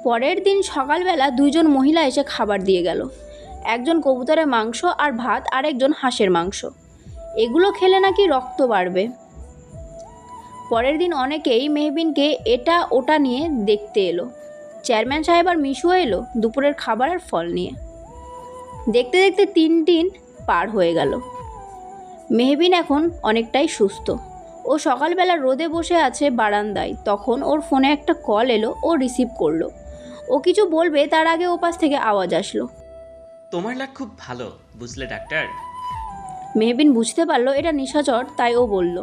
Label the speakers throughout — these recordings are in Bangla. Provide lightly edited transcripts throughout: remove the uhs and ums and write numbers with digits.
Speaker 1: পরের দিন সকালবেলা দুইজন মহিলা এসে খাবার দিয়ে গেল। একজন কবুতরের মাংস আর ভাত, আর একজন হাঁসের মাংস। এগুলো খেলে নাকি রক্ত বাড়বে। পরের দিন অনেকেই মেহবিনকে এটা ওটা নিয়ে দেখতে এলো। চেয়ারম্যান সাহেব আর মিশুও এলো দুপুরের খাবার আর ফল নিয়ে। দেখতে দেখতে 3 দিন পার হয়ে গেল। মেহবিন এখন অনেকটাই সুস্থ। ও সকালবেলা রোদে বসে আছে বারান্দায়, তখন ওর ফোনে একটা কল এলো। ও রিসিভ করলো। ও কিছু বলবে তার আগে ওপাশ থেকে আওয়াজ আসলো,
Speaker 2: তোমার লাগ খুব ভালো, বুঝলে ডাক্তার?
Speaker 1: মেহবিন বুঝতে পারলো এটা নিশাচর, তাই ও বলল,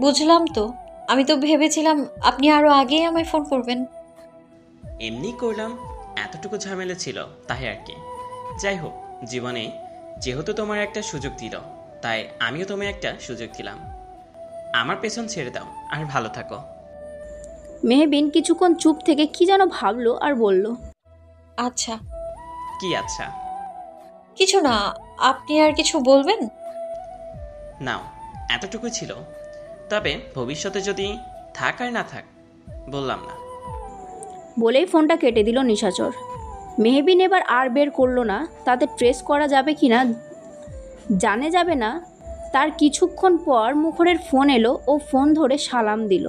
Speaker 3: বুঝলাম তো। আমি তো ভেবেছিলাম আপনি আরো আগেই আমায় ফোন করবেন।
Speaker 2: এমনি করলাম, এতটুকু ঝামেলা ছিল তাই আর কি। যাই হোক, জীবনে যেহেতু তোমার একটা সুযোগ দিল, তাই আমিও তোমায় একটা সুযোগ দিলাম। আমার পেছন ছেড়ে দাও আর ভালো থাকো।
Speaker 1: মেহবিন কিছুক্ষণ চুপ থেকে কি যেন ভাবলো আর বলল,
Speaker 3: আচ্ছা।
Speaker 2: কি আচ্ছা?
Speaker 3: কিছু না, আপনি আর কিছু বলবেন?
Speaker 2: নাও, এতটুকু ছিল। তবে ভবিষ্যতে যদি থাক আর না থাক বললাম না।
Speaker 1: বলেই ফোনটা কেটে দিল নিশাচর। মেহবিন এবার আর বের করলো না। তাতে ট্রেস করা যাবে কিনা জানে যাবে না। তার কিছুক্ষণ পর মুখরের ফোন এলো। ও ফোন ধরে সালাম দিল।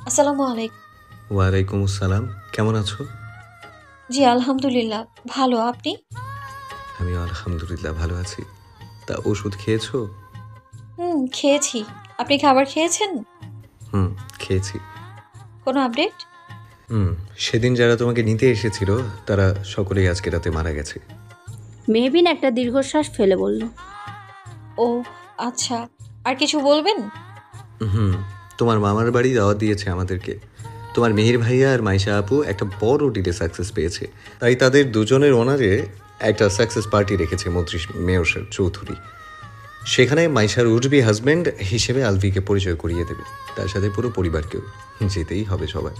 Speaker 3: আসসালামু আলাইকুম।
Speaker 4: ওয়ালাইকুম আসসালাম। কেমন আছো?
Speaker 3: জি আলহামদুলিল্লাহ, ভালো। আপনি?
Speaker 4: আমি আলহামদুলিল্লাহ ভালো আছি। তা ওষুধ খেয়েছো?
Speaker 3: খেয়েছি। আপনি খাবার খেয়েছেন?
Speaker 4: খেয়েছি।
Speaker 3: কোনো আপডেট?
Speaker 4: সেদিন যারা তোমাকে নিতে এসেছিল তারা সকলেই আজকে রাতে মারা গেছে।
Speaker 1: মেহবিন একটা দীর্ঘশ্বাস ফেলে বলল,
Speaker 3: ও আচ্ছা। আর কিছু বলবেন?
Speaker 4: তোমার মামার বাড়ি দাওয়াত দিয়েছে আমাদেরকে। তোমার মেহের ভাইয়া আর মাইশা আপু একটা বড় ডিলে সাকসেস পেয়েছে, তাই তাদের দুজনের ওনারে একটা সাকসেস পার্টি রেখেছে মন্ত্রী মেয়র চৌধুরী। সেখানে মাইশার উঠবি হাজব্যান্ড হিসেবে আলভিকে পরিচয় করিয়ে দেবে। তার সাথে পুরো পরিবারকেও যেতেই হবে সবাই।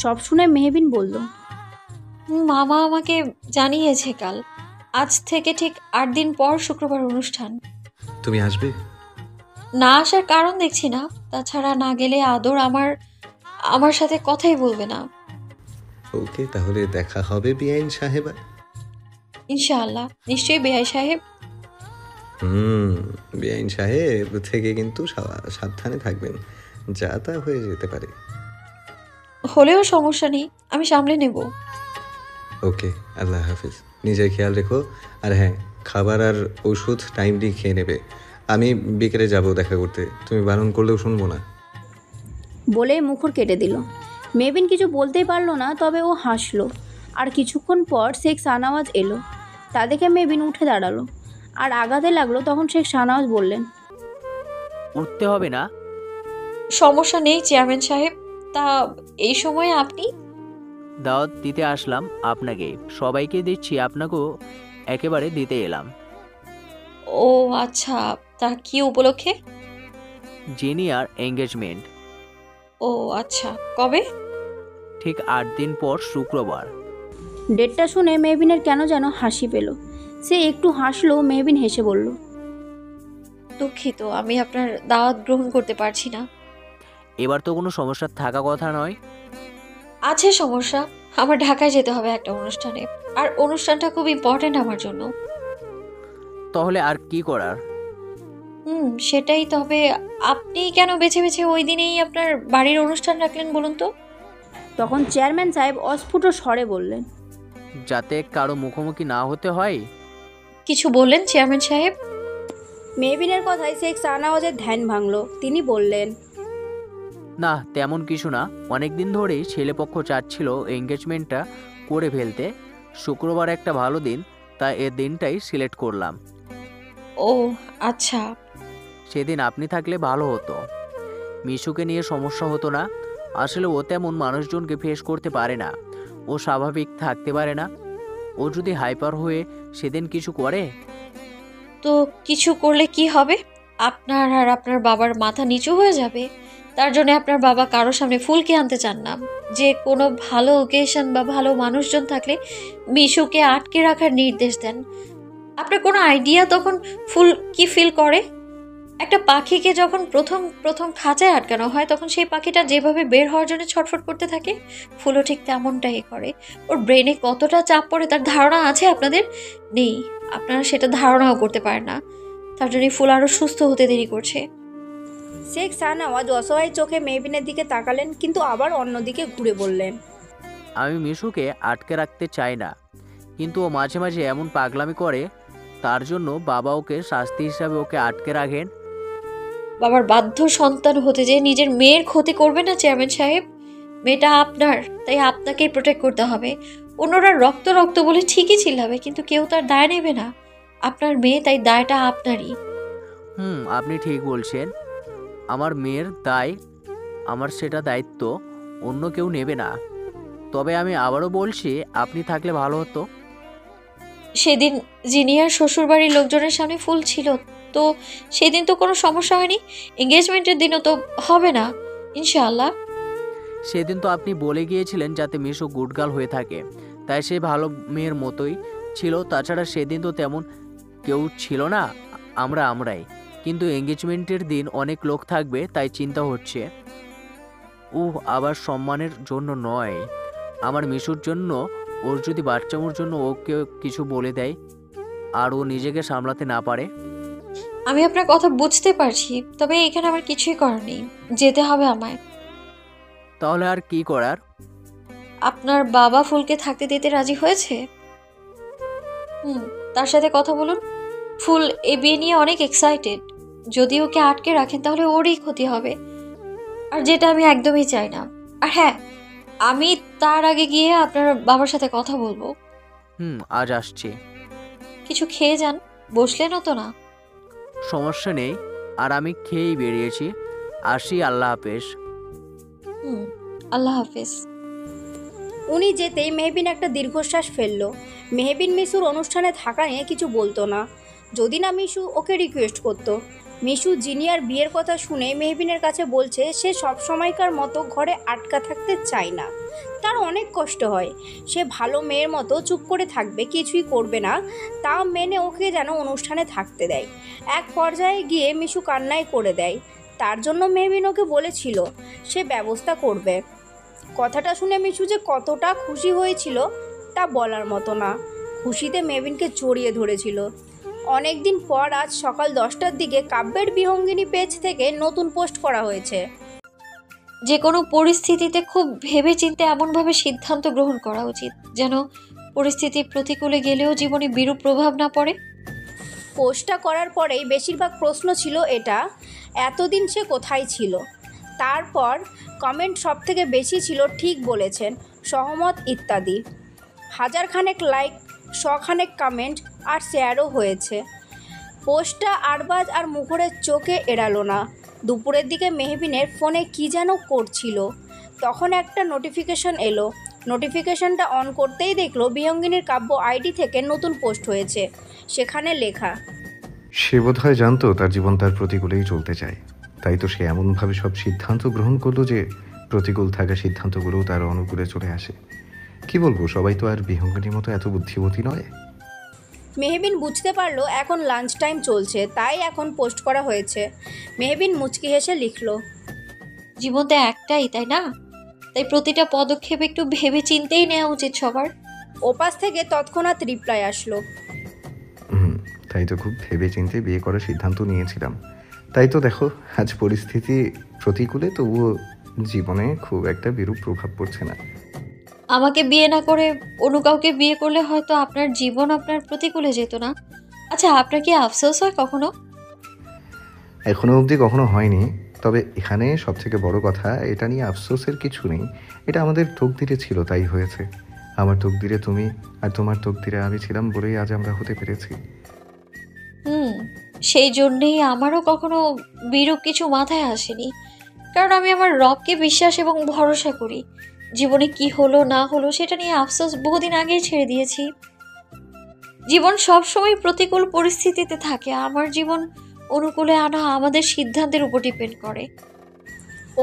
Speaker 1: সব শুনে মেহবিন বলল,
Speaker 3: মামা আমাকে জানিয়েছে কাল। আজ থেকে ঠিক 8 দিন পর শুক্রবার অনুষ্ঠান।
Speaker 4: তুমি আসবে?
Speaker 3: না আসার কারণ দেখছি না। তাছাড়া না গেলে আদর আমার সাথে কথাই বলবে না।
Speaker 4: ওকে, তাহলে দেখা হবে বিআইন সাহেবা।
Speaker 3: ইনশাআল্লাহ। নিশ্চয়ই বেআই সাহেব।
Speaker 4: বিআইন সাহেব থেকে কিন্তু সাবধানে থাকবেন, যা তা হয়ে যেতে পারে।
Speaker 3: হলেও সমস্যা নেই, আমি সামলে নেব।
Speaker 4: ওকে, আল্লাহ হাফিজ। নিজের খেয়াল রেখো। আর হ্যাঁ, খাবার আর ওষুধ টাইমলি খেয়ে নেবে। আমি বিকেলে যাব দেখা করতে, তুমি বারণ করলেও শুনবো না।
Speaker 1: বলে মুখর কেটে দিল। মেহবিন কিছু বলতেই পারলো না, তবে ও হাসলো। আর কিছুক্ষণ পর শেখ শাহনওয়াজ এলো। তা দেখে মেহবিন উঠে দাঁড়ালো আর আগাতে লাগলো। তখন শেখ শাহনওয়াজ বললেন,
Speaker 5: উঠতে হবে না।
Speaker 3: সমস্যা নেই চেয়ারম্যান সাহেব। তা এই সময়ে আপনি?
Speaker 5: দাওয়াত দিতে আসলাম আপনাকে, সবাইকে দিচ্ছি, আপনাকেও একেবারে দিতে এলাম।
Speaker 3: ও আচ্ছা, তা কি উপলক্ষে?
Speaker 5: জেনিয়ার এঙ্গেজমেন্ট।
Speaker 3: ও আচ্ছা, কবে?
Speaker 5: ঠিক 8 দিন পর শুক্রবার।
Speaker 1: ডেটটা শুনে মেহবিনের কেন যেন হাসি পেল। সে একটু হাসলো। মেহবিন হেসে বলল,
Speaker 3: দুঃখিত, আমি আপনার দাওয়াত গ্রহণ করতে পারছি না।
Speaker 5: এবার তো কোনো সমস্যা থাকা কথা নয়।
Speaker 3: আছে সমস্যা। আমার ঢাকায় যেতে হবে একটা অনুষ্ঠানে, আর অনুষ্ঠানটা খুব ইম্পর্ট্যান্ট আমার জন্য।
Speaker 5: তাহলে আর কি করার?
Speaker 3: সেটাই। তবে আপনি কেন বেছে বেছে ওই দিনেই আপনার বাড়ির অনুষ্ঠান রাখলেন বলুন তো?
Speaker 1: তখন চেয়ারম্যান সাহেব অস্ফুট স্বরে বললেন,
Speaker 5: যাতে কারো মুখোমুখি না হতে হয়।
Speaker 3: কিছু বললেন চেয়ারম্যান সাহেব?
Speaker 1: মেহবিনের কথায় শেখ শাহনওয়াজের ধ্যান ভাঙল। তিনি বললেন,
Speaker 5: না, তেমন কিছু না। অনেক দিন ধরেই ছেলেপক্ষ চাচ্ছিল এঙ্গেজমেন্টটা করে ফেলতে। শুক্রবার একটা ভালো দিন, তাই এ দিনটাই সিলেক্ট করলাম।
Speaker 3: ও আচ্ছা।
Speaker 5: সেদিন আপনি থাকলে ভালো হতো। মিশুকে নিয়ে সমস্যা হতো না। আসলে ও তেমন মানুষজনকে ফেস করতে পারে না। ও স্বাভাবিক থাকতে পারে না। ও যদি হাইপার হয়ে সেদিন কিছু করে?
Speaker 3: তো কিছু করলে কি হবে? আপনার আর আপনার বাবার মাথা নিচু হয়ে যাবে। তার জন্য আপনার বাবা কারোর সামনে ফুলকে আনতে চান না। যে কোনো ভালো ওকেশন বা ভালো মানুষজন থাকলে মিশুকে আটকে রাখার নির্দেশ দেন। আপনার কোনো আইডিয়া তখন ফুল কি ফিল করে? একটা পাখিকে যখন প্রথম প্রথম খাঁচায় আটকানো হয় তখন সেই পাখিটা যেভাবে বের হওয়ার জন্য ছটফট করতে থাকে, ফুলও ঠিক তেমনটাই করে। ওর ব্রেনে কতটা চাপ পড়ে তার ধারণা আছে আপনাদের? নেই। আপনারা সেটা ধারণাও করতে পারেন না। তার জন্যই ফুল আরও সুস্থ হতে দেরি করছে।
Speaker 1: শেখ শাহনওয়াজ অসহায় চোখে মেহবিনের দিকে তাকালেন, কিন্তু আবার অন্যদিকে ঘুরে বললেন,
Speaker 5: আমি মিশুকে আটকে রাখতে চাই না, কিন্তু ও মাঝে মাঝে এমন পাগলামি করে, তার জন্য বাবা ওকে শাস্তি হিসাবে ওকে আটকে রাখেন।
Speaker 3: বাবার বাধ্য সন্তান হতে যে নিজের মেয়ের ক্ষতি করবে না চেয়ারম্যান সাহেব? মেয়েটা আপনার, তাই আপনাকেই প্রোটেক্ট করতে হবে। অন্যরা রক্ত রক্ত বলে ঠিকই চিল্লাবে, কিন্তু কেউ তার দায় নেবে না। আপনার মেয়ে, তাই দায়টা আপনারই।
Speaker 5: আপনি ঠিক বলছেন। আমার মেয়ের দায়, আমার সেটা দায়িত্ব অন্য কেউ নেবে না। তবে আমি আবারও বলছি, আপনি থাকলে ভালো হতো।
Speaker 3: সেদিন জিনিয়ার শ্বশুরবাড়ির লোকজনের সামনে ফুল ছিল, তো সেদিন তো কোনো সমস্যা হয়নি। এঙ্গেজমেন্টের দিনও তো হবে না ইনশাআল্লাহ।
Speaker 5: সেদিন তো আপনি বলে গিয়েছিলেন যাতে মিশু গুড গার্ল হয়ে থাকে, তাই সে ভালো মেয়ের মতোই ছিল। তাছাড়া সেদিন তো তেমন কেউ ছিল না, আমরাই। কিন্তু এঙ্গেজমেন্টের দিন অনেক লোক থাকবে, তাই চিন্তা হচ্ছে। আবার সম্মানের জন্য নয়, আমার মিশুর জন্য। ওর যদি বাচ্চামোর জন্য ওকে কিছু বলে দেয় আর ও নিজেকে সামলাতে না পারে।
Speaker 3: আমি আপনার কথা বুঝতে পারছি, তবে এখানে আমার কিছুই করার নেই, যেতে হবে আমায়।
Speaker 5: তাহলে আর কি করার?
Speaker 3: আপনার বাবা ফুলকে থাকতে দিতে রাজি হয়েছে। তার সাথে কথা বলুন। ফুল এ বিয়ে নিয়ে অনেক এক্সাইটেড। যদি ওকে আটকে রাখেন তাহলে ওরই ক্ষতি হবে, আর যেটা আমি একদমই চাই না। আর হ্যাঁ, আমি তার আগে গিয়ে আপনার বাবার সাথে কথা বলবো।
Speaker 5: আজ আসছি।
Speaker 3: কিছু খেয়ে যান, বসলেনও তো না।
Speaker 5: সমস্যা নেই, আর আমি খেয়েই বেরিয়েছি। আসি, আল্লাহ হাফেজ।
Speaker 3: আল্লাহ হাফেজ।
Speaker 1: উনি যেতেই মেহবিন একটা দীর্ঘশ্বাস ফেলল। মেহবিন মিশুর অনুষ্ঠানে থাকা নিয়ে কিছু বলতো না, যদি না মিশু ওকে রিকোয়েস্ট করতো। মিশু জিনিয়ার বিয়ের কথা শুনে মেহবিনের কাছে বলছে সে সব সময়কার মতো ঘরে আটকা থাকতে চায় না, তার অনেক কষ্ট হয়। সে ভালো মেয়ের মতো চুপ করে থাকবে, কিছুই করবে না, তা মেনে ওকে যেন অনুষ্ঠানে থাকতে দেয়। এক পর্যায়ে গিয়ে মিশু কান্নাই করে দেয়। তার জন্য মেহবিন ওকে বলেছিল সে ব্যবস্থা করবে। কথাটা শুনে মিশু যে কতটা খুশি হয়েছিল তা বলার মতো না। খুশিতে মেহবিনকে জড়িয়ে ধরেছিল। অনেক দিন পর আজ সকাল 10টার দিকে কাব্যের বিহঙ্গিনী পেজ থেকে নতুন পোস্ট করা হয়েছে।
Speaker 3: যে কোনো পরিস্থিতিতে খুব ভেবেচিন্তে এমনভাবে সিদ্ধান্ত গ্রহণ করা উচিত যেন পরিস্থিতি প্রতিকূলে গেলেও জীবনে বিরূপ প্রভাব না পড়ে।
Speaker 1: পোস্টটা করার পরেই বেশিরভাগ প্রশ্ন ছিল এটা, এতদিন সে কোথায় ছিল। তারপর কমেন্ট সব থেকে বেশি ছিল ঠিক বলেছেন, সহমত ইত্যাদি। হাজারখানেক লাইক, শখানেক কমেন্ট আর শেয়ারও হয়েছে। পোস্টটা আরবাজ আর মুখরের চোখে এড়ালো না। দুপুরের দিকে মেহবিনের ফোনে কী যেন করছিল, তখন একটা নোটিফিকেশন এলো। নোটিফিকেশনটা অন করতেই দেখলো বিহঙ্গিনীর কাব্য আইডি থেকে নতুন পোস্ট হয়েছে। সেখানে লেখা,
Speaker 4: সে বোধহয় জানতো তার জীবন তার প্রতিকূলেই চলতে চায়, তাই তো সে এমনভাবে সব সিদ্ধান্ত গ্রহণ করলো যে প্রতিকূল থাকা সিদ্ধান্তগুলোও তার অনুকূলে চলে আসে। কি বলবো, সবাই তো আর বিহঙ্গিনীর মতো এত বুদ্ধিমতী নয়।
Speaker 1: মেহবিন বুঝতে পারলো এখন লাঞ্চ টাইম চলছে, তাই এখন পোস্ট করা হয়েছে। মেহবিন মুচকি হেসে লিখল,
Speaker 3: জীবন তো একটাই, তাই না? তাই প্রতিটা পদক্ষেপ একটু ভেবে চিন্তেই নেওয়া উচিত সবার।
Speaker 1: ওপাশ থেকে তৎক্ষণাৎ রিপ্লাই আসলো,
Speaker 4: তাই তো খুব ভেবে চিন্তে বিয়ে করার সিদ্ধান্ত নিয়েছিলাম। তাই তো দেখো আজ পরিস্থিতি প্রতিকূলে, তবুও জীবনে খুব একটা বিরূপ প্রভাব পড়ছে না।
Speaker 3: আমাকে বিয়ে না করে অন্য কাউকে বিয়ে করলে হয়তো আপনার জীবন আপনার প্রতিকূলে যেত না। আচ্ছা, আপনার কি আফসোস হয় কখনো?
Speaker 4: এখনো অবধি কখনো হয়নি, তবে এখানে সব থেকে বড় কথা, এটা নিয়ে আফসোসের কিছু নেই। এটা আমাদের তকদিরে ছিল, তাই হয়েছে। আমার তকদিরে তুমি আর তোমার তকদিরে আমি ছিলাম বলেই আজ আমরা হতে পেরেছি।
Speaker 3: সেই জন্যেই আমারও কখনো বিরূপ কিছু মাথায় আসেনি, কারণ আমি আমার রবকে বিশ্বাস এবং ভরসা করি। জীবনে কি হলো না হলো সেটা নিয়ে আফসোস বহুদিন আগেই ছেড়ে দিয়েছি। জীবন সবসময় প্রতিকূল পরিস্থিতিতে থাকে, আমার জীবন অনুকূলে আনা আমাদের সিদ্ধান্তের উপর ডিপেন্ড করে।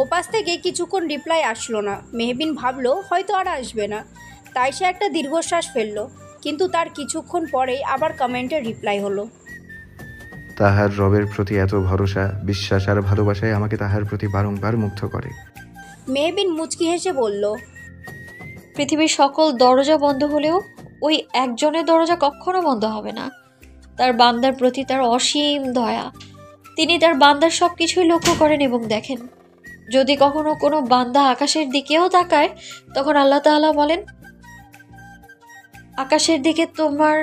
Speaker 1: ওপাশ থেকে কিছুক্ষণ রিপ্লাই আসলো না। মেহবিন ভাবলো হয়তো আর আসবে না, তাই সে একটা দীর্ঘশ্বাস ফেললো। কিন্তু তার কিছুক্ষণ পরেই আবার কমেন্টের রিপ্লাই হলো,
Speaker 4: তাহার রবের প্রতি এত ভরসা, বিশ্বাস আর ভালোবাসায় আমাকে তাহার প্রতি বারংবার মুগ্ধ করে।
Speaker 1: মেহবিন মুচকি হেসে বলল,
Speaker 3: পৃথিবীর সকল দরজা বন্ধ হলেও ওই একজনের দরজা কখনো বন্ধ হবে না। তার বান্দার প্রতি তার অসীম দয়া। তিনি তার বান্দার সব কিছুই লক্ষ্য করেন এবং দেখেন। যদি কখনো কোনো বান্দা আকাশের দিকেও তাকায়, তখন আল্লাহ তাআলা বলেন, আকাশের দিকে তোমার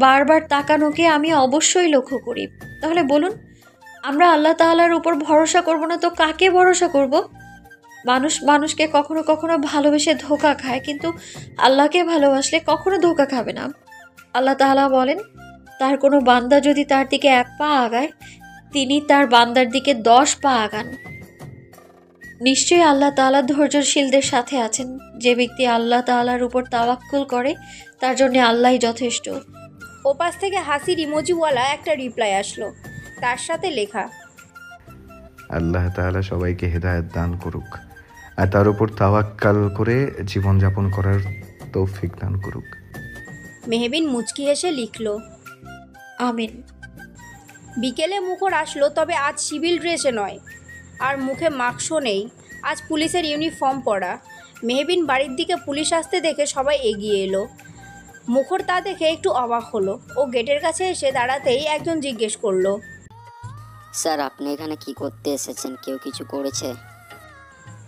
Speaker 3: বারবার তাকানোকে আমি অবশ্যই লক্ষ্য করি। তাহলে বলুন, আমরা আল্লাহ তাআলার উপর ভরসা করব না তো কাকে ভরসা করব? মানুষ মানুষকে কখনো কখনো ভালোবেসে ধোঁকা খায়, কিন্তু আল্লাহকে ভালোবাসলে কখনো ধোঁকা খাবে না। আল্লাহ তাআলা বলেন, তার কোনো বান্দা যদি তার দিকে 1 পা আগায়, তিনি তার বান্দার দিকে 10 পা আগান। নিশ্চয়ই আল্লাহ তাআলা ধৈর্যশীলদের সাথে আছেন। যে ব্যক্তি আল্লাহ তাআলার উপর তাওয়াক্কুল করে, তার জন্য আল্লাহই যথেষ্ট।
Speaker 1: ওপাশ থেকে হাসির ইমোজিওয়ালা একটা রিপ্লাই আসলো, তার সাথে লেখা,
Speaker 4: আল্লাহ তাআলা সবাইকে হেদায়েত দান করুক আর তার উপর তাওয়াক্কাল করে জীবনযাপন করার তৌফিক দান করুক।
Speaker 1: মেহবিন মুচকি হেসে লিখল,
Speaker 3: আমিন।
Speaker 1: বিকেলে মুখর আসলো, তবে আজ সিভিল ড্রেসে নয়, আর মুখে মাস্কও নেই। আজ পুলিশের ইউনিফর্ম পরা। মেহবিন বাড়ির দিকে পুলিশ আসতে দেখে সবাই এগিয়ে এলো। মুখর তা দেখে একটু অবাক হলো। ও গেটের কাছে এসে দাঁড়াতেই একজন জিজ্ঞেস করলো,
Speaker 6: স্যার, আপনি এখানে কি করতে এসেছেন? কেউ কিছু করেছে?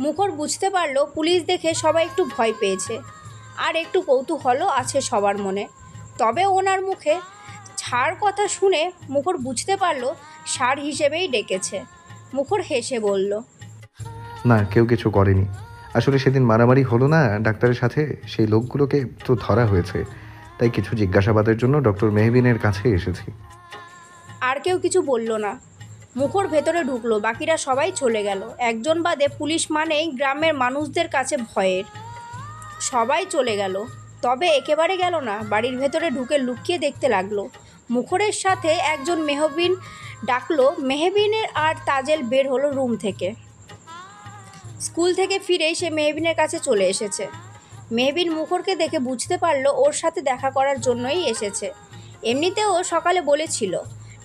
Speaker 1: মুখর বুঝতে পারলো পুলিশ দেখে সবাই একটু ভয় পেয়েছে, আর একটু কৌতূহলও আছে সবার মনে। তবে ওনার মুখে ছাড় কথা শুনে মুখর বুঝতে পারলো সার হিসেবেই ডেকেছে। মুখর হেসে বলল,
Speaker 4: না, কেউ কিছু করেনি। আসলে সেদিন মারামারি হলো না ডাক্তারের সাথে, সেই লোকগুলোকে তো ধরা হয়েছে, তাই কিছু জিজ্ঞাসাবাদের জন্য ডক্টর মেহবিনের কাছে এসেছি।
Speaker 1: আর কেউ কিছু বলল না। মুখর ভেতরে ঢুকলো, বাকিরা সবাই চলে গেল। একজন বাদে পুলিশ মানেই গ্রামের মানুষদের কাছে ভয়ের। সবাই চলে গেল, তবে একেবারে গেল না। বাড়ির ভেতরে ঢুকে লুকিয়ে দেখতে লাগলো। মুখরের সাথে একজন মেহবিন ডাকলো। মেহবিনের আর তাজেল বের হলো রুম থেকে। স্কুল থেকে ফিরেই সে মেহবিনের কাছে চলে এসেছে। মেহবিন মুখরকে দেখে বুঝতে পারলো ওর সাথে দেখা করার জন্যই এসেছে। এমনিতেও সকালে বলেছিল।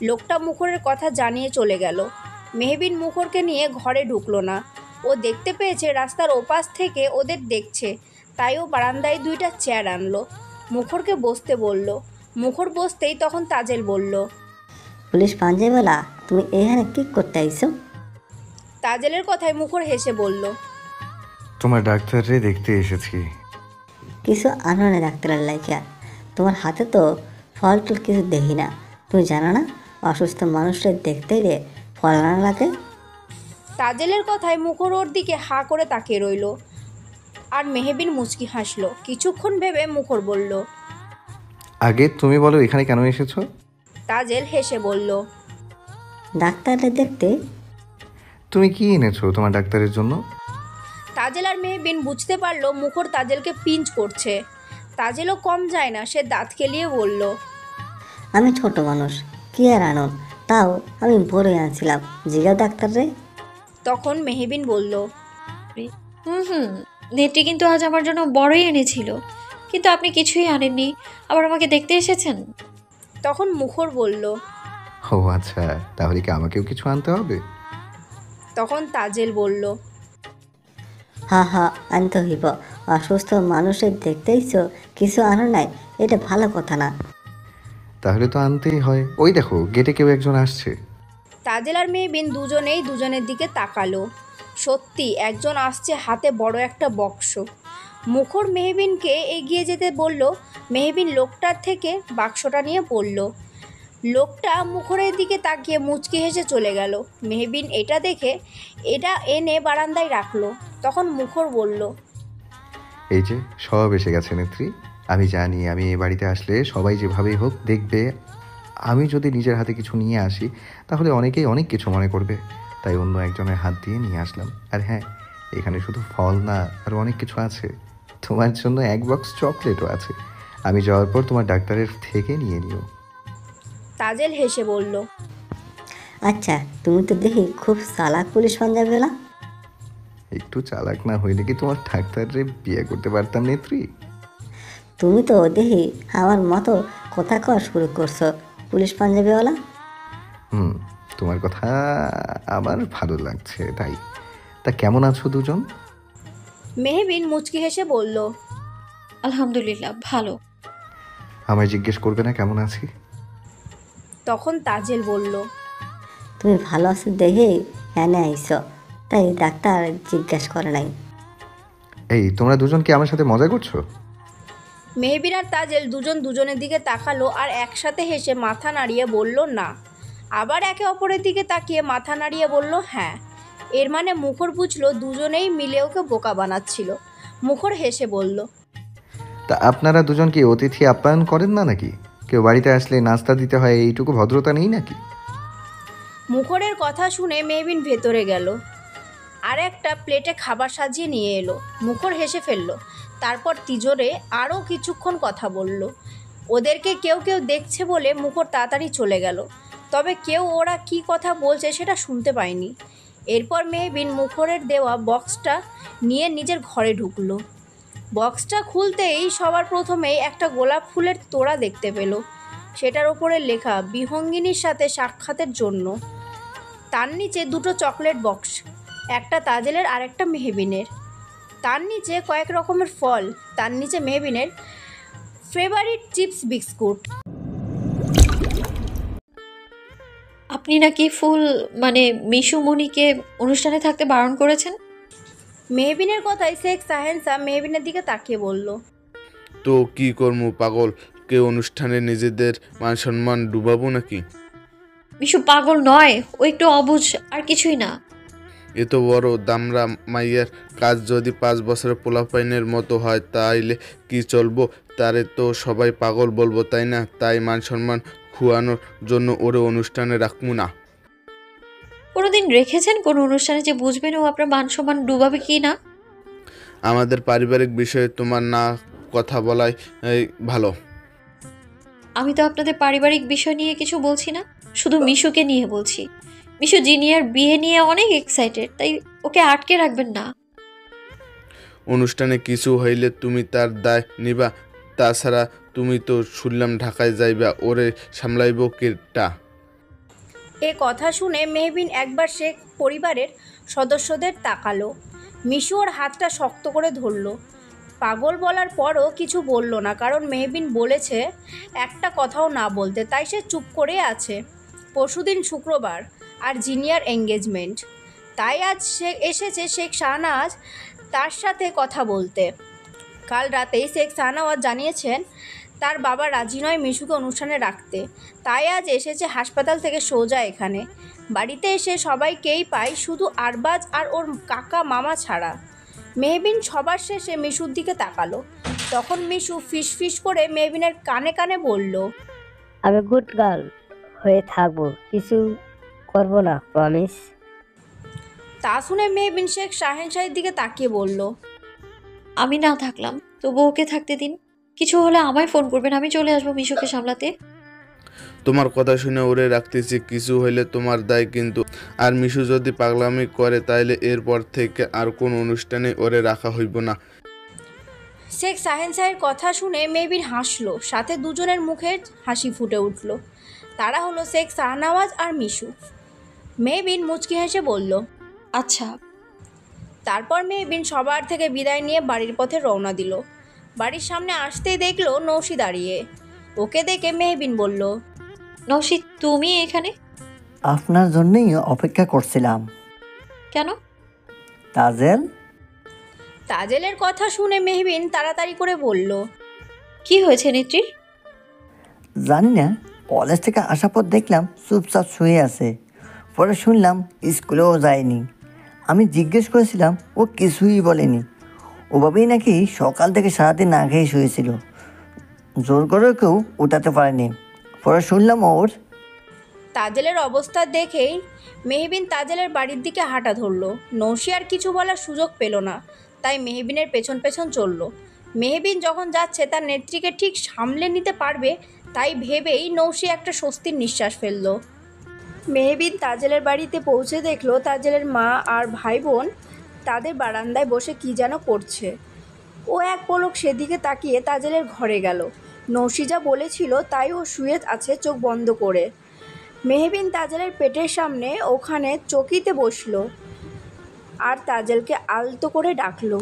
Speaker 1: লোকটা মুখরের কথা জানিয়ে চলে গেল। মেহবিন মুখরকে নিয়ে ঘরে ঢুকলো না। ও দেখতে পেয়েছে রাস্তার ওপাশ থেকে ওদের দেখছে, তাই ও বারান্দায় 2টা চেয়ার আনলো। মুখরকে বসতে বলল। মুখর বসতেই তখন তাজেল বলল,
Speaker 6: পুলিশ পাঞ্জাবিওয়ালা, তুমি এখানে কি করতে আইছো?
Speaker 1: তাজেলের কথায় মুখর হেসে বলল,
Speaker 4: তোমার ডাক্তাররে দেখতে এসেছি।
Speaker 6: কিছু আনো না ডাক্তারের লাইকা। তোমার হাতে তো ফল টল কিছু দেখি না। তুমি জানো না অসুস্থ মানুষদের দেখতে রে ফল আনা লাগে?
Speaker 1: তাজেলের কথায় মুখর ওর দিকে হাঁ করে তাকিয়ে রইল। আর মেহবিন মুচকি হাসলো। কিছুক্ষণ ভেবে মুখর বলল,
Speaker 4: আগে তুমি বলো এখানে কেন এসেছো?
Speaker 1: তাজেল হেসে বলল,
Speaker 6: ডাক্তারদের দেখতে?
Speaker 4: তুমি কি এনেছো তোমার ডাক্তারের জন্য?
Speaker 1: তাজেল আর মেহবিন বুঝতে পারলো মুখর তাজেলকে পিঞ্চ করছে। তাজেলও কম যায় না, সে দাঁত কেলিয়ে বলল,
Speaker 6: আমি ছোট মানুষ, কি আর আনো? তাও আমি বড়ই আনছিলাম, জিগা ডাক্তার রে।
Speaker 1: তখন মেহবিন বলল,
Speaker 3: নেত্রী কিন্তু আজ আমার জন্য বড়ই এনেছিল, কিন্তু আপনি কিছুই আনেননি, আবার আমাকে দেখতে এসেছেন।
Speaker 1: তখন মুখর বলল,
Speaker 4: ও আচ্ছা, তাহলে কি আমাকেও কিছু আনতে হবে?
Speaker 1: তখন তাজেল বলল,
Speaker 6: হা হা, আনতে হইব। অসুস্থ মানুষের দেখতেইছো, কিছু আনো নাই, এটা ভালো কথা না।
Speaker 4: তাহলে তো আনতেই হয়। ওই দেখো, গেটে কেউ একজন আসছে।
Speaker 1: তাজেল আর মেহবিন দুজনেই দুজনের দিকে তাকালো। সত্যি একজন আসছে, হাতে বড় একটা বক্স। মুখর মেহবিনকে এগিয়ে যেতে বলল। মেহবিন লোকটার থেকে বাক্সটা নিয়ে পড়ল। লোকটা মুখরের দিকে তাকিয়ে মুচকি হেসে চলে গেল। মেহবিন এটা দেখে এটা এনে বারান্দায় রাখলো। তখন মুখর বলল,
Speaker 4: এই যে সব এসে গেছে নেত্রী। আমি জানি আমি এই বাড়িতে আসলে সবাই যেভাবেই হোক দেখবে। আমি যদি নিজের হাতে কিছু নিয়ে আসি তাহলে অনেকেই অনেক কিছু মনে করবে, তাই অন্য একজনের হাত দিয়ে নিয়ে আসলাম। আর হ্যাঁ, এখানে শুধু ফল না, আর অনেক কিছু আছে। তোমার জন্য 1 বক্স চকলেটও আছে। আমি যাওয়ার পর তোমার ডাক্তারের থেকে নিয়ে নিও।
Speaker 1: তাজেল হেসে বলল,
Speaker 6: আচ্ছা, তুমি তো দেখি খুব চালাক পুলিশ পাঞ্জাবিওয়ালা।
Speaker 4: একটু চালাক না হইলে কি তোমার ডাক্তারে বিয়ে করতে পারতাম নেত্রী?
Speaker 6: তুমি তো দেখি আমার মতো কথা কওয়া শুরু করছো পুলিশ পাঞ্জাবিওয়ালা।
Speaker 4: হুম, তোমার কথা আমার ভালো লাগছে তাই। তা কেমন আছো দুজন?
Speaker 1: মেহবিন মুচকি হেসে বলল,
Speaker 3: আলহামদুলিল্লাহ ভালো।
Speaker 4: আমায় জিজ্ঞেস করবে না কেমন আছি?
Speaker 1: তখন তাজেল বলল,
Speaker 6: তুমি ভালো আছো দেখেই এনে আইছো, তাই ডাক্তার জিজ্ঞাসা করে নাই।
Speaker 4: এই তোমরা দুজন কি আমার সাথে মজা করছো?
Speaker 1: মেহবিন আর তাজেল দুজন দুজনের দিকে তাকালো আর একসাথে হেসে মাথা নাড়িয়ে বলল না, আবার একে অপরের দিকে তাকিয়ে মাথা নাড়িয়ে বলল হ্যাঁ। এর মানে মুখর বুঝলো দুজনেই মিলে ওকে বোকা বানাচ্ছিল। মুখর হেসে বলল,
Speaker 4: তা আপনারা দুজন কি অতিথি আপ্যায়ন করেন না নাকি? কেউ বাড়িতে আসলে নাস্তা দিতে হয়, এইটুকু ভদ্রতা নেই নাকি?
Speaker 1: মুখরের কথা শুনে মেহবিন ভেতরে গেল আর একটা প্লেটে খাবার সাজিয়ে নিয়ে এলো। মুখর হেসে ফেলল, তারপর তিজোরে আরও কিছুক্ষণ কথা বলল। ওদেরকে কেউ কেউ দেখছে বলে মুখর তাড়াতাড়ি চলে গেল, তবে কেউ ওরা কি কথা বলছে সেটা শুনতে পায়নি। এরপর মেহবিন মুখরের দেওয়া বক্সটা নিয়ে নিজের ঘরে ঢুকলো। বক্সটা খুলতেই সবার প্রথমেই একটা গোলাপ ফুলের তোড়া দেখতে পেল। সেটার ওপরে লেখা বিহঙ্গিনীর সাথে সাক্ষাতের জন্য। তার নিচে দুটো চকলেট বক্স, একটা তাজেলের আর একটা মেহবিনের। তার নিচে কয়েক রকমের ফল, তার নিচে মেহবিনের ফেভারিট চিপস বিস্কুট।
Speaker 3: আপনি নাকি মানে মিশুমণিকে অনুষ্ঠানে থাকতে বারণ করেছেন?
Speaker 1: মেহবিনের কথায় শেখ সাহেন্সা মেহবিনের দিকে তাকিয়ে বলল,
Speaker 7: তো কি করবো পাগল, কে অনুষ্ঠানে নিজেদের মান সম্মান ডুবাবো নাকি?
Speaker 3: মিশু পাগল নয়, ও একটু অবুঝ, আর কিছুই না।
Speaker 7: এত বড় দামরা মাইয়ার কাজ যদি 5 বছরের পোলাপাইনের মতো হয় তাইলে কি চলবো? তারে তো সবাই পাগল বলবো তাই না? তাই মান সম্মান খুয়ানোর জন্য ওরে অনুষ্ঠানে রাখবো না।
Speaker 3: কোনোদিন রেখেছেন কোনো অনুষ্ঠানে যে বুঝবেন ও আপনার মান সম্মান ডুবাবে কি না?
Speaker 7: আমাদের পারিবারিক বিষয়ে তোমার না কথা বলাই ভালো।
Speaker 3: আমি তো আপনাদের পারিবারিক বিষয় নিয়ে কিছু বলছি না, শুধু মিশুকে নিয়ে বলছি। মিশু জিনিয়ার বিয়ে নিয়ে অনেক এক্সাইটেড, তাই ওকে আটকে রাখবেন না।
Speaker 7: অনুষ্ঠানে কিছু হইলে তুমি তার দায় নিবা। তাছাড়া তুমি তো শুনলাম ঢাকায় যাইবা, ওরে সামলাইব কেটা?
Speaker 1: এ কথা শুনে মেহবিন একবার শেখ পরিবারের সদস্যদের তাকালো। মিশু ওর হাতটা শক্ত করে ধরলো। পাগল বলার পরও কিছু বলল না, কারণ মেহবিন বলেছে একটা কথাও না বলতে, তাই সে চুপ করে আছে। পরশুদিন শুক্রবার আর জিনিয়ার এঙ্গেজমেন্ট, তাই আজ সে এসেছে শেখ শাহনাজ তার সাথে কথা বলতে। কাল রাতেই শেখ শাহনওয়াজ জানিয়েছেন তার বাবা রাজি নয় মিশুকে অনুষ্ঠানে রাখতে, তাই আজ এসেছে হাসপাতাল থেকে সোজা এখানে। বাড়িতে এসে সবাইকেই পায়, শুধু আরবাজ আর ওর কাকা মামা ছাড়া। মেহবিন সবার শেষে মিশুর দিকে তাকালো। তখন মিশু ফিস করে মেহবিনের কানে কানে বলল,
Speaker 8: আমি গুড গার্ল হয়ে থাকবো, কিছু করব না, প্রমিস।
Speaker 1: তা শুনে মেহবিন শেখ শাহেনশাহের দিকে তাকিয়ে বলল,
Speaker 3: আমি না থাকলাম তবু ওকে থাকতে দিন। কিছু হলে আমায় ফোন করবেন, আমি চলে আসবো মিশুকে সামলাতে।
Speaker 7: তোমার কথা শুনে ওরে রাখতেছি, কিছু হইলে তোমার দায় কিন্তু। আর মিশু যদি পাগলামি করে তাইলে এরপর থেকে আর কোন অনুষ্ঠানে ওরে রাখা হইব না।
Speaker 1: শেখ শাহেনশাহের কথা শুনে মেহবিন হাসলো, সাথে দুজনের মুখে হাসি ফুটে উঠল। তারা হলো শেখ শাহনওয়াজ আর মিশু। মেহবিন মুচকি হেসে বলল,
Speaker 3: আচ্ছা।
Speaker 1: তারপর মেহবিন সবার থেকে বিদায় নিয়ে বাড়ির পথে রওনা দিল। বাড়ির সামনে আসতেই দেখলো নৌশি দাঁড়িয়ে। ওকে দেখে মেহবিন বলল,
Speaker 3: নওশিদ, তুমি এখানে?
Speaker 9: আপনার জন্যই অপেক্ষা করছিলাম।
Speaker 3: কেন?
Speaker 9: তাজেল,
Speaker 1: তাজেলের কথা শুনে মেহবিন তাড়াতাড়ি করে বলল,
Speaker 3: কি হয়েছে নেত্রীর?
Speaker 9: জানি না, কলেজ থেকে আসার পর দেখলাম চুপচাপ শুয়ে আছে। পরে শুনলাম স্কুলেও যায়নি। আমি জিজ্ঞেস করেছিলাম, ও কিছুই বলেনি। ওভাবেই নাকি সকাল থেকে সারাদিন না খেয়ে শুয়েছিল, জোর করে কেউ উঠাতে পারেনি। পরে শুনলাম ওর।
Speaker 1: তাজেলের অবস্থা দেখেই মেহবিন তাজেলের বাড়ির দিকে হাঁটা ধরল। নৌশি আর কিছু বলার সুযোগ পেল না, তাই মেহবিনের পেছন পেছন চলল। মেহবিন যখন যাচ্ছে তার নেত্রীকে ঠিক সামলে নিতে পারবে, তাই ভেবেই নৌশি একটা স্বস্তির নিঃশ্বাস ফেলল। মেহবিন তাজেলের বাড়িতে পৌঁছে দেখলো তাজেলের মা আর ভাই বোন তাদের বারান্দায় বসে কি যেন করছে। ও এক পলক সেদিকে তাকিয়ে তাজেলের ঘরে গেল। নৌশি যা বলেছিল তাই ও শুয়ে আছে চোখ বন্ধ করে। মেহবিন তাজেলের পেটের সামনে ওখানে চকিতে বসলো আর তাজেলকে আলতো করে ডাকলো।